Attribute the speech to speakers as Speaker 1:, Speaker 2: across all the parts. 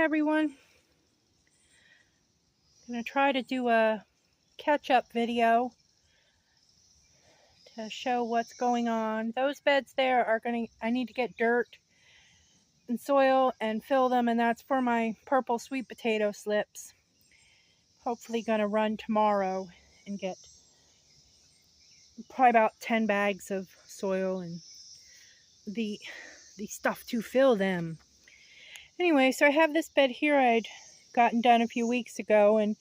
Speaker 1: everyone. I'm going to try to do a catch-up video to show what's going on. Those beds there are I need to get dirt and soil and fill them, and that's for my purple sweet potato slips. Hopefully going to run tomorrow and get probably about 10 bags of soil and the stuff to fill them. Anyway, so I have this bed here I'd gotten done a few weeks ago, and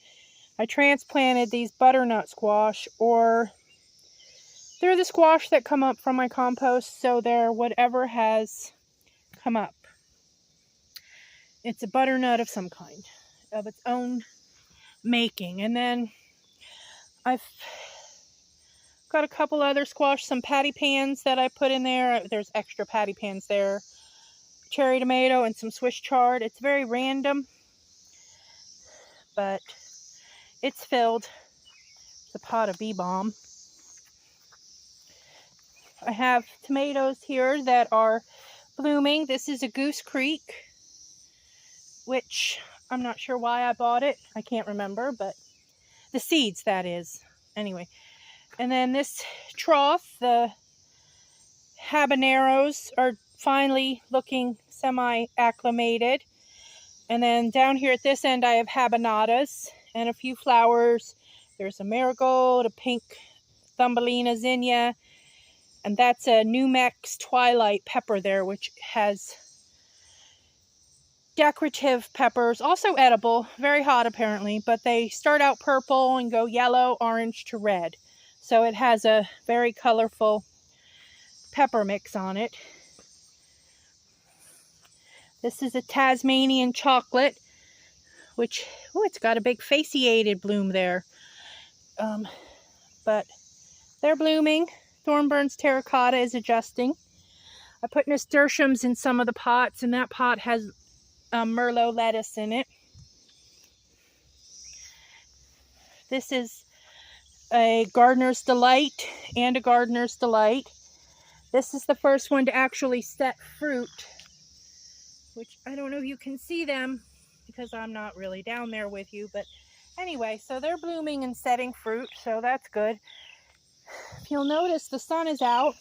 Speaker 1: I transplanted these butternut squash, or they're the squash that come up from my compost, so they're whatever has come up. It's a butternut of some kind, of its own making. And then I've got a couple other squash, some patty pans that I put in there. There's extra patty pans there. Cherry tomato and some Swiss chard. It's very random, but it's filled. It's a pot of bee balm. I have tomatoes here that are blooming. This is a Goose Creek, which I'm not sure why I bought it. I can't remember, but the seeds, that is. Anyway, and then this trough, the habaneros are finally looking semi-acclimated. And then down here at this end, I have habaneras and a few flowers. There's a marigold, a pink Thumbelina zinnia, and that's a New Mex Twilight pepper there, which has decorative peppers, also edible, very hot apparently, but they start out purple and go yellow, orange to red. So it has a very colorful pepper mix on it. This is a Tasmanian chocolate, which, oh, it's got a big fasciated bloom there. But they're blooming. Thornburn's terracotta is adjusting. I put nasturtiums in some of the pots, and that pot has Merlot lettuce in it. This is a gardener's delight and a gardener's delight. This is the first one to actually set fruit, which I don't know if you can see them because I'm not really down there with you, but anyway, so they're blooming and setting fruit, so that's good. If you'll notice, the sun is out.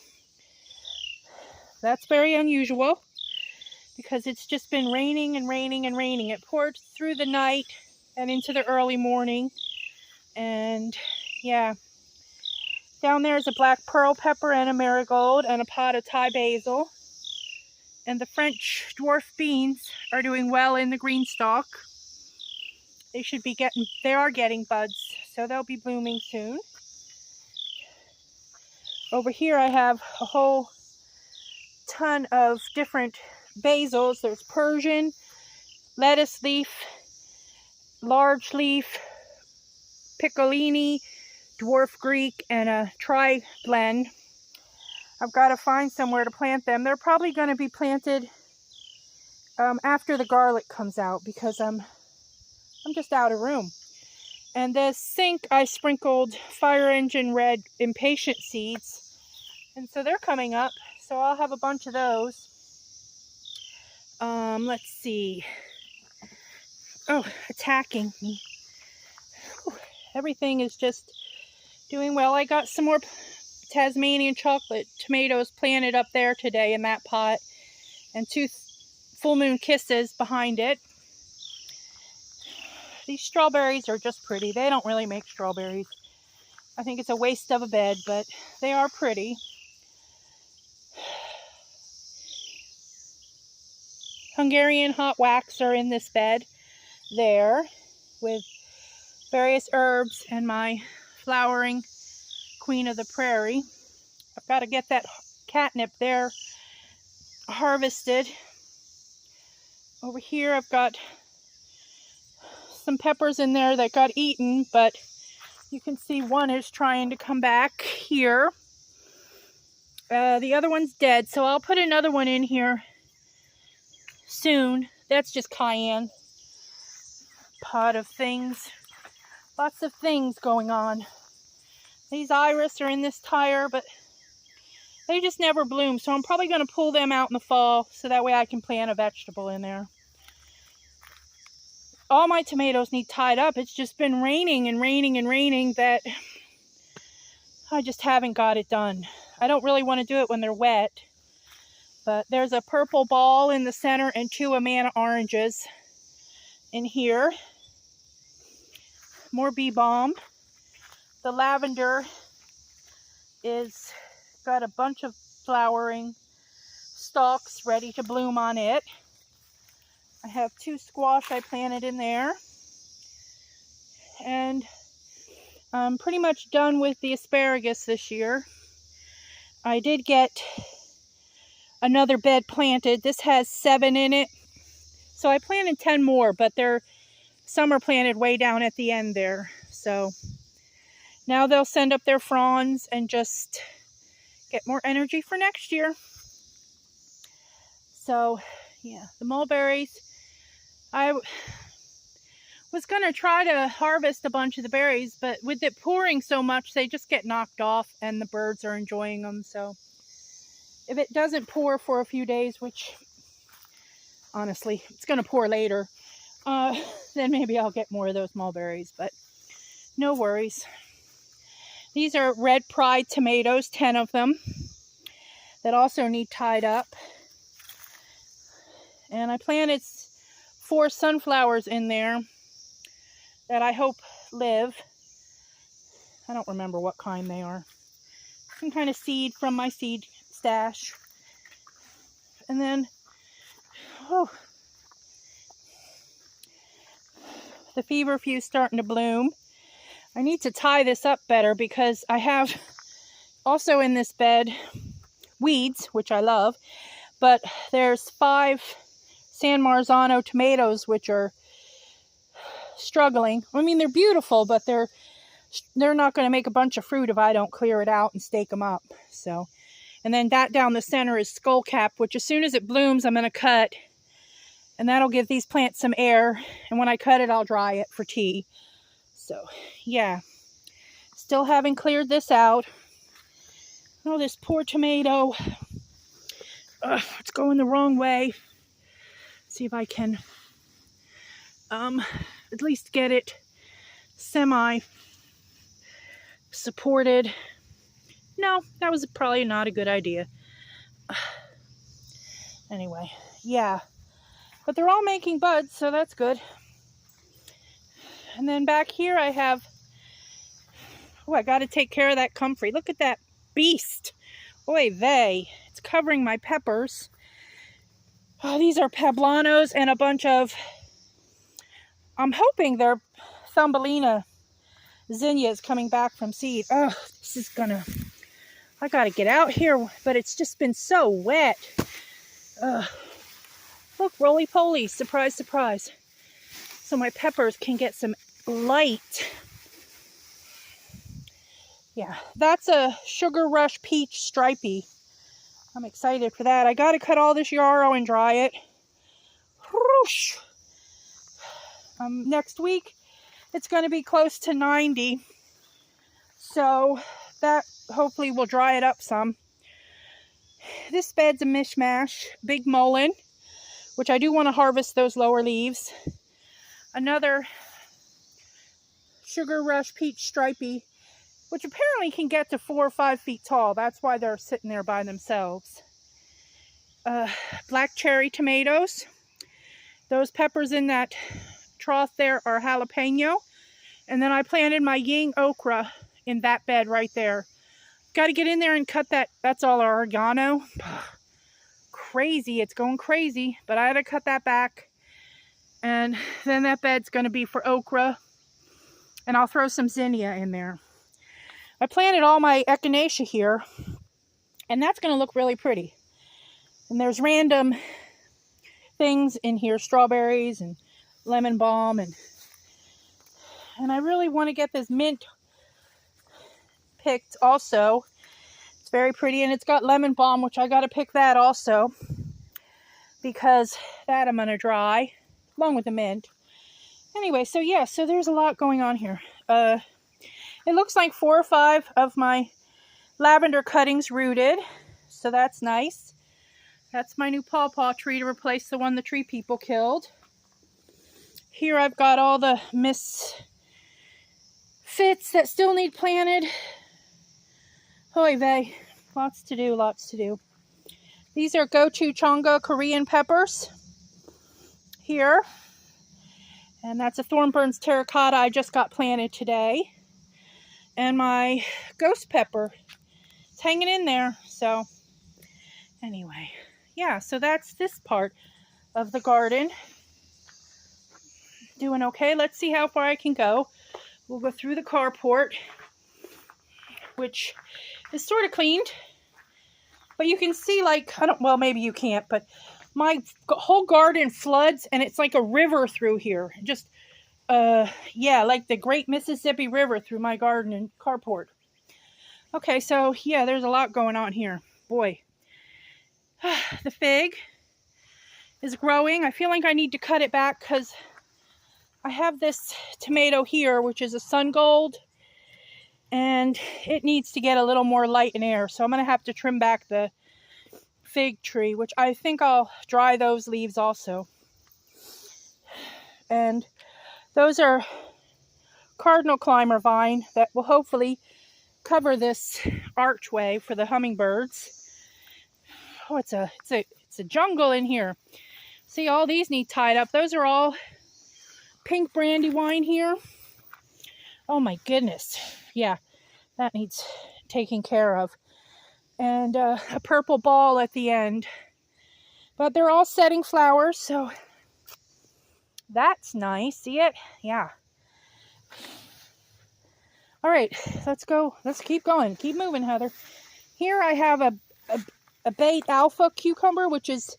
Speaker 1: That's very unusual because it's just been raining and raining and raining. It poured through the night and into the early morning, and yeah. Down there is a black pearl pepper and a marigold and a pot of Thai basil. And the French dwarf beans are doing well in the green stalk. They are getting buds, so they'll be blooming soon. Over here I have a whole ton of different basils. There's Persian, lettuce leaf, large leaf, piccolini, dwarf Greek, and a tri-blend. I've got to find somewhere to plant them. They're probably going to be planted after the garlic comes out because I'm just out of room. And this sink, I sprinkled fire engine red impatient seeds, and so they're coming up. So I'll have a bunch of those. Let's see. Oh, attacking me. Whew. Everything is just doing well. I got some more Tasmanian chocolate tomatoes planted up there today in that pot, and 2 full moon kisses behind it. These strawberries are just pretty. They don't really make strawberries. I think it's a waste of a bed, but they are pretty. Hungarian hot wax are in this bed there with various herbs and my flowering Queen of the Prairie. I've got to get that catnip there harvested. Over here I've got some peppers in there that got eaten, but you can see one is trying to come back here. The other one's dead, so I'll put another one in here soon. That's just cayenne. Pot of things. Lots of things going on. These iris are in this tire, but they just never bloom, so I'm probably going to pull them out in the fall so that way I can plant a vegetable in there. all my tomatoes need tied up. It's just been raining and raining and raining that I just haven't got it done. I don't really want to do it when they're wet. But there's a purple ball in the center and 2 Amana oranges in here. More bee balm. The lavender is got a bunch of flowering stalks ready to bloom on it. I have 2 squash I planted in there. And I'm pretty much done with the asparagus this year. I did get another bed planted. This has 7 in it. So I planted 10 more, but some are planted way down at the end there. So now they'll send up their fronds and just get more energy for next year. So yeah, the mulberries. I was going to try to harvest a bunch of the berries, but with it pouring so much, they just get knocked off and the birds are enjoying them. So if it doesn't pour for a few days, which honestly, it's going to pour later, then maybe I'll get more of those mulberries, but no worries. These are red pride tomatoes, 10 of them, that also need tied up. And I planted 4 sunflowers in there that I hope live. I don't remember what kind they are. Some kind of seed from my seed stash. And then, the feverfew is starting to bloom. I need to tie this up better because I have also in this bed weeds, which I love, but there's 5 San Marzano tomatoes which are struggling. I mean, they're beautiful, but they're not going to make a bunch of fruit if I don't clear it out and stake them up. So, and then that down the center is skullcap, which as soon as it blooms, I'm going to cut, and that'll give these plants some air. And when I cut it, I'll dry it for tea. So, yeah, still haven't cleared this out. Oh, this poor tomato. It's going the wrong way. See if I can at least get it semi-supported. No, that was probably not a good idea. Anyway, yeah. But they're all making buds, so that's good. And then back here I have, I got to take care of that comfrey. Look at that beast. Oy vey. It's covering my peppers. Oh, these are poblanos and a bunch of, I'm hoping they're Thumbelina zinnias coming back from seed. Oh, this is gonna, I got to get out here, but it's just been so wet. Look, roly-poly, surprise, surprise. So my peppers can get some light. Yeah, that's a Sugar Rush Peach Stripey. I'm excited for that. I got to cut all this yarrow and dry it. Whoosh. Next week, it's going to be close to 90. So that hopefully will dry it up some. This bed's a mishmash. Big mullein, which I do want to harvest those lower leaves. Another Sugar Rush Peach Stripey, which apparently can get to 4 or 5 feet tall. That's why they're sitting there by themselves. Black cherry tomatoes. Those peppers in that trough there are jalapeno. And then I planted my ying okra in that bed right there. Got to get in there and cut that. That's all oregano. Crazy. It's going crazy. But I had to cut that back. And then that bed's going to be for okra. And I'll throw some zinnia in there. I planted all my echinacea here. And that's going to look really pretty. And there's random things in here. Strawberries and lemon balm. And I really want to get this mint picked also. It's very pretty. And it's got lemon balm, which I got to pick that also. Because that I'm going to dry. Along with the mint. Anyway, so yeah, so there's a lot going on here. It looks like 4 or 5 of my lavender cuttings rooted. So that's nice. That's my new pawpaw tree to replace the one the tree people killed. Here I've got all the misfits that still need planted. Oy vey. Lots to do, lots to do. These are gochujanga Korean peppers here. And that's a Thornburns terracotta I just got planted today. And my ghost pepper, it's hanging in there. So anyway, yeah, so that's this part of the garden. Doing okay. Let's see how far I can go. We'll go through the carport, which is sort of cleaned. But you can see, like, well, maybe you can't, but my whole garden floods, and it's like a river through here. Just, yeah, like the Great Mississippi River through my garden and carport. Okay, so, yeah, there's a lot going on here. Boy. The fig is growing. I feel like I need to cut it back because I have this tomato here, which is a sun gold, and it needs to get a little more light and air. So I'm going to have to trim back the fig tree, which I think I'll dry those leaves also. And those are cardinal climber vine that will hopefully cover this archway for the hummingbirds. Oh, it's a jungle in here. See, all these need tied up. Those are all pink brandywine here. Oh my goodness. Yeah, that needs taking care of. And a purple ball at the end. But they're all setting flowers, so that's nice. See it? Yeah. All right, let's go. Let's keep going. Keep moving, Heather. Here I have a bait alpha cucumber, which is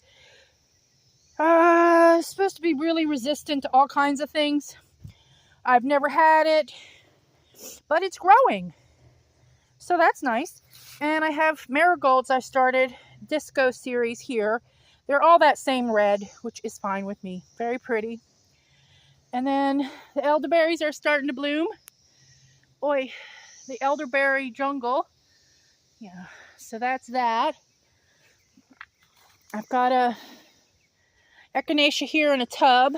Speaker 1: supposed to be really resistant to all kinds of things. I've never had it, but it's growing. So that's nice. And I have marigolds I started, Disco series here. They're all that same red, which is fine with me. Very pretty. And then the elderberries are starting to bloom. Boy, the elderberry jungle. Yeah, so that's that. I've got a echinacea here in a tub.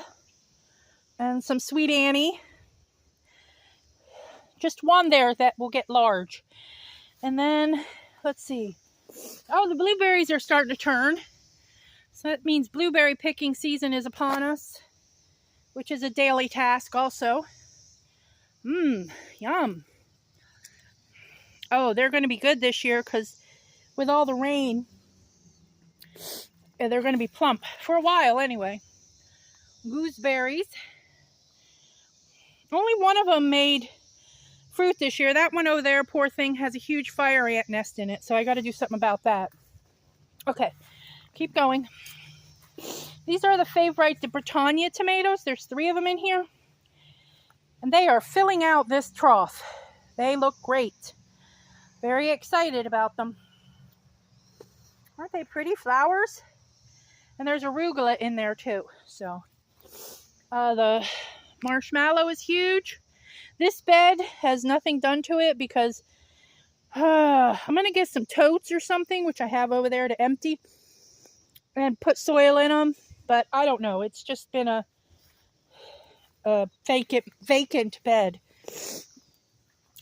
Speaker 1: And some sweet Annie. Just one there that will get large. And then, let's see. Oh, the blueberries are starting to turn. So that means blueberry picking season is upon us, which is a daily task also. Yum. Oh, they're going to be good this year because with all the rain, they're going to be plump for a while anyway. Gooseberries. Only one of them made fruit this year. That one over there, poor thing, has a huge fire ant nest in it, so I got to do something about that. Okay, keep going. These are the Favorite de Bretagne tomatoes. There's 3 of them in here, and they are filling out this trough. They look great. Very excited about them. Aren't they pretty flowers? And there's arugula in there too. So the marshmallow is huge. This bed has nothing done to it because I'm going to get some totes or something, which I have over there to empty, and put soil in them. But I don't know. It's just been a vacant bed.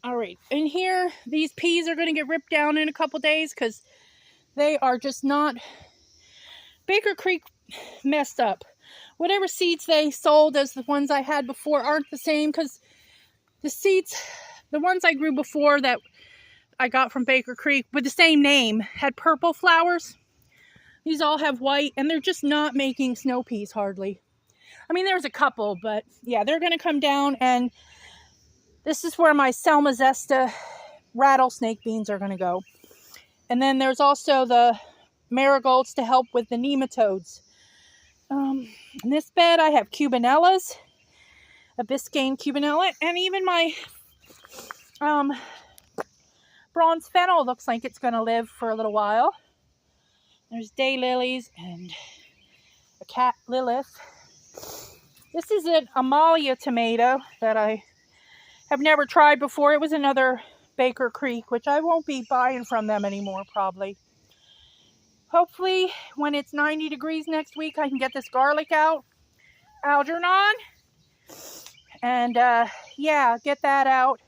Speaker 1: All right. In here, these peas are going to get ripped down in a couple days because they are just not... Baker Creek messed up. Whatever seeds they sold as the ones I had before aren't the same because the seeds, the ones I grew before that I got from Baker Creek with the same name, had purple flowers. These all have white, and they're just not making snow peas hardly. I mean, there's a couple, but yeah, they're going to come down, and this is where my Selma Zesta rattlesnake beans are going to go. And then there's also the marigolds to help with the nematodes. In this bed, I have cubanellas, a Biscayne cubanella, and even my bronze fennel looks like it's going to live for a little while. There's daylilies and a cat Lilith. This is an Amalia tomato that I have never tried before. It was another Baker Creek, which I won't be buying from them anymore probably. Hopefully, when it's 90 degrees next week, I can get this garlic out. Algernon, And yeah, get that out.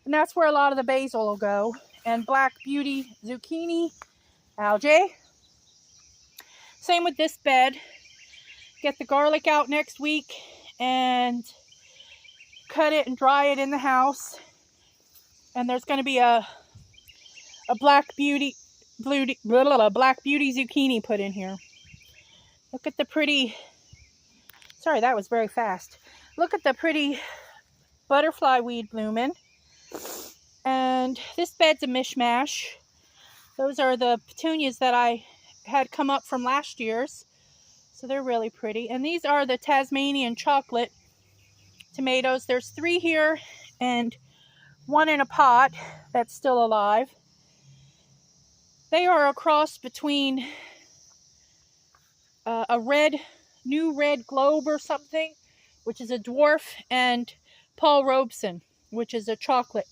Speaker 1: And that's where a lot of the basil will go. And Black Beauty zucchini, algae. Same with this bed. Get the garlic out next week and cut it and dry it in the house. And there's going to be a Black Beauty zucchini put in here. Look at the pretty, sorry, that was very fast. Look at the pretty butterfly weed blooming. And this bed's a mishmash. Those are the petunias that I had come up from last year's. So they're really pretty. And these are the Tasmanian chocolate tomatoes. There's 3 here and 1 in a pot that's still alive. They are a cross between a new red globe or something, which is a dwarf, and Paul Robeson, which is a chocolate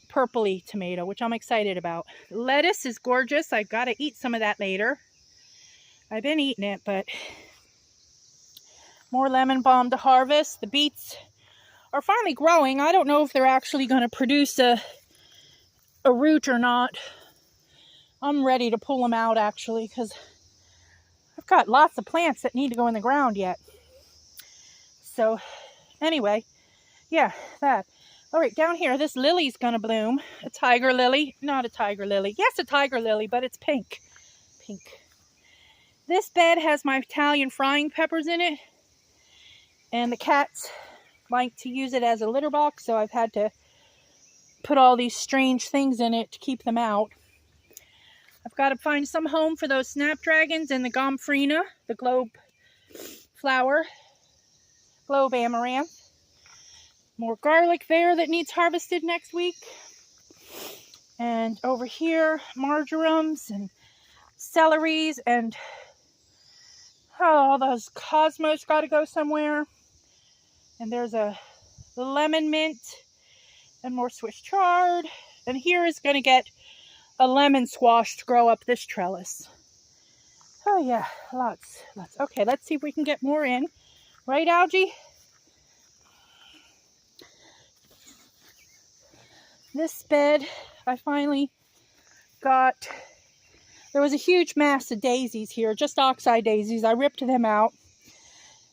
Speaker 1: purpley tomato, which I'm excited about. Lettuce is gorgeous. I've got to eat some of that later. I've been eating it, but more lemon balm to harvest. The beets are finally growing. I don't know if they're actually going to produce a root or not. I'm ready to pull them out actually, because I've got lots of plants that need to go in the ground yet. So anyway, yeah, that. All right, down here, this lily's going to bloom. A tiger lily. Not a tiger lily. Yes, a tiger lily, but it's pink. Pink. This bed has my Italian frying peppers in it. And the cats like to use it as a litter box, so I've had to put all these strange things in it to keep them out. I've got to find some home for those snapdragons and the gomphrena, the globe flower, globe amaranth. More garlic there that needs harvested next week. And over here, marjorams and celeries and all those cosmos got to go somewhere. And there's a lemon mint and more Swiss chard. And here is going to get a lemon squash to grow up this trellis. Oh yeah, lots. Okay, let's see if we can get more in. Right, Algie? This bed, I finally got, there was a huge mass of daisies here, just oxeye daisies. I ripped them out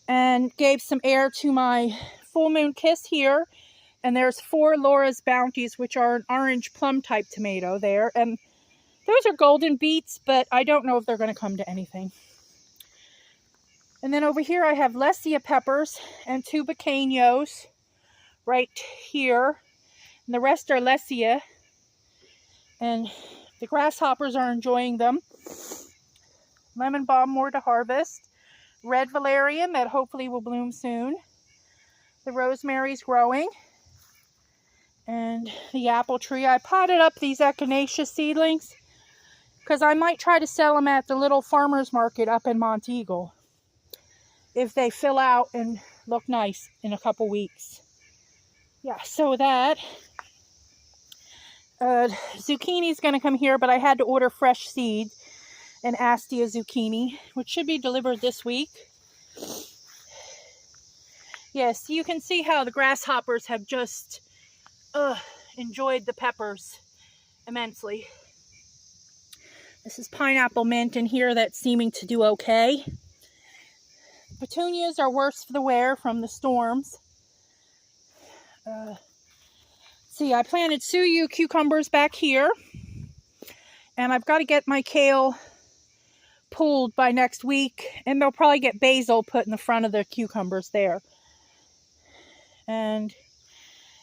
Speaker 1: and gave some air to my Full Moon Kiss here. And there's 4 Laura's Bounties, which are an orange plum type tomato there. And those are golden beets, but I don't know if they're going to come to anything. And then over here I have Lesia peppers and 2 Bacaneos right here. And the rest are Lesia. And the grasshoppers are enjoying them. Lemon balm more to harvest. Red valerian that hopefully will bloom soon. The rosemary's growing. And the apple tree. I potted up these echinacea seedlings because I might try to sell them at the little farmer's market up in Monteagle if they fill out and look nice in a couple weeks. Yeah, so that. Zucchini is going to come here, but I had to order fresh seed and Astia zucchini, which should be delivered this week. Yes, you can see how the grasshoppers have just enjoyed the peppers immensely. This is pineapple mint in here that's seeming to do okay. Petunias are worse for the wear from the storms. See, I planted Suyu cucumbers back here. And I've got to get my kale pulled by next week. And they'll probably get basil put in the front of the cucumbers there. And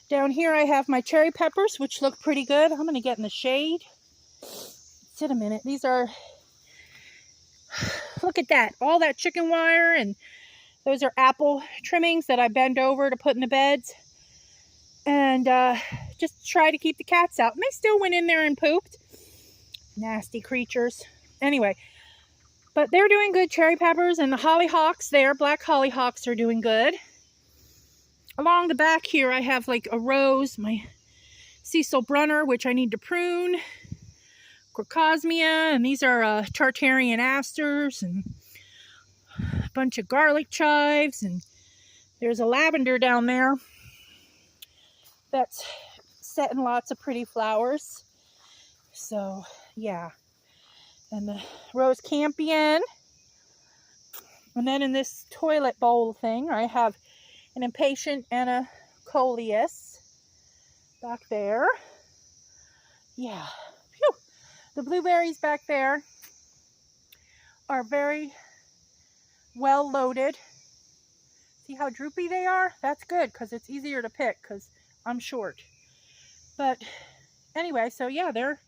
Speaker 1: down here I have my cherry peppers, which look pretty good. I'm going to get in the shade. Sit a minute. These are, look at that. All that chicken wire, and those are apple trimmings that I bend over to put in the beds. And just try to keep the cats out. And they still went in there and pooped. Nasty creatures. Anyway, but they're doing good, cherry peppers. And the hollyhocks there, black hollyhocks, are doing good. Along the back here, I have like a rose, my Cecil Brunner, which I need to prune. Crocosmia, and these are Tartarian asters, and a bunch of garlic chives, and There's a lavender down there that's setting lots of pretty flowers. So, yeah. And the rose campion. And then in this toilet bowl thing, I have an impatient and a coleus back there. Yeah. Phew. The blueberries back there are very well loaded. See how droopy they are? That's good because it's easier to pick because I'm short. But anyway, so yeah, they're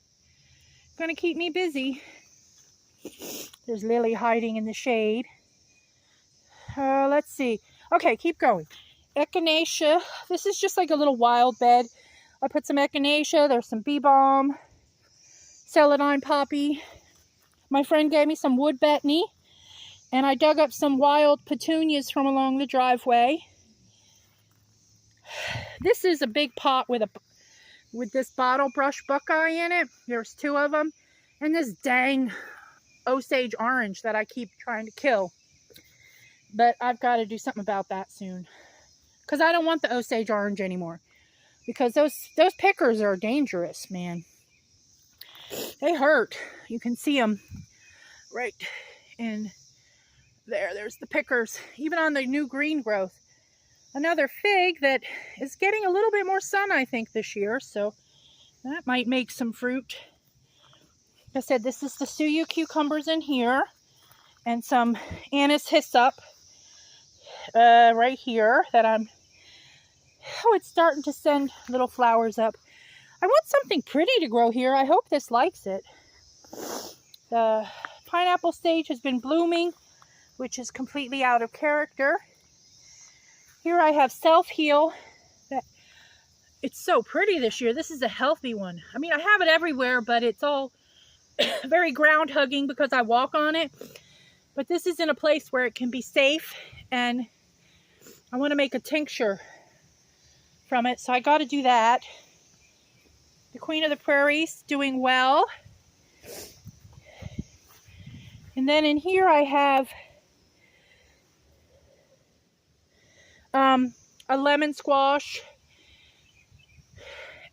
Speaker 1: going to keep me busy. There's Lily hiding in the shade. Let's see. Okay, keep going. Echinacea. This is just like a little wild bed. I put some echinacea. There's some bee balm. Celandine poppy. My friend gave me some wood betony. And I dug up some wild petunias from along the driveway. This is a big pot with this bottle brush buckeye in it. There's 2 of them. And this dang Osage orange that I keep trying to kill. But I've got to do something about that soon. Because I don't want the Osage orange anymore. Because those pickers are dangerous, man. They hurt. You can see them right in there. There's the pickers. Even on the new green growth. Another fig that is getting a little bit more sun, I think, this year. So that might make some fruit. Like I said, this is the Suyu cucumbers in here. And some anise hyssop right here that it's starting to send little flowers up. I want something pretty to grow here. I hope this likes it. The pineapple sage has been blooming, which is completely out of character. Here I have self-heal. It's so pretty this year. This is a healthy one. I mean, I have it everywhere, but it's all very ground hugging because I walk on it. But this is in a place where it can be safe, and I want to make a tincture from it, so I got to do that. The Queen of the Prairies doing well. And then in here I have a lemon squash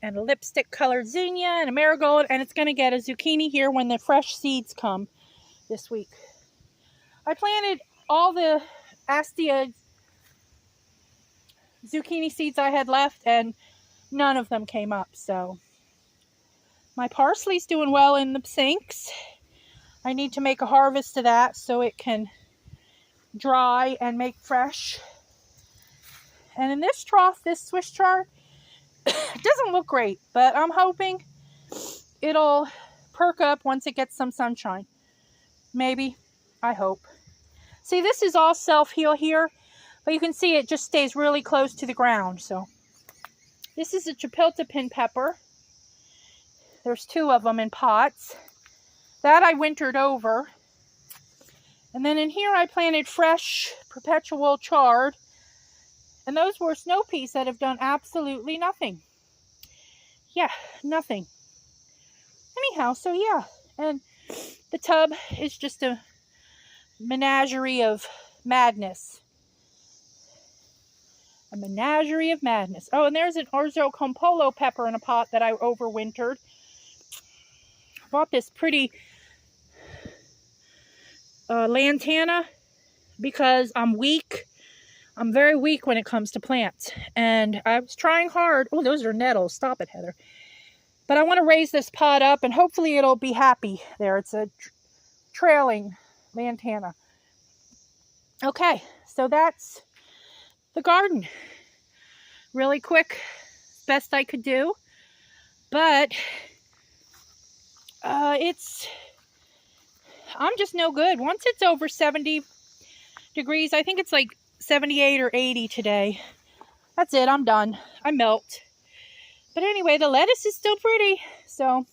Speaker 1: and a lipstick colored zinnia and a marigold, and it's going to get a zucchini here when the fresh seeds come this week. I planted all the Astia zucchini seeds I had left, and none of them came up. So my parsley's doing well in the sinks. I need to make a harvest of that so it can dry and make fresh. And in this trough, this Swiss chard, it doesn't look great, but I'm hoping it'll perk up once it gets some sunshine. Maybe. I hope. See, this is all self-heal here, but you can see it just stays really close to the ground. So this is a chapultepin pepper. There's 2 of them in pots. That I wintered over. And then in here I planted fresh perpetual chard. And those were snow peas that have done absolutely nothing. Yeah, nothing. Anyhow, so yeah. And the tub is just a menagerie of madness. A menagerie of madness. Oh, and there's an orzo compolo pepper in a pot that I overwintered. Bought this pretty lantana because I'm weak. I'm very weak when it comes to plants. And I was trying hard. Oh, those are nettles. Stop it, Heather. But I want to raise this pot up, and hopefully it'll be happy there. It's a trailing lantana. Okay, so that's the garden. Really quick, best I could do. But I'm just no good. Once it's over 70 degrees, I think it's like 78 or 80 today. That's it, I'm done. I melt. But anyway, the lettuce is still pretty. So,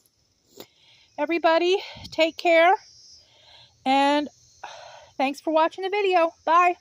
Speaker 1: everybody, take care. And thanks for watching the video. Bye.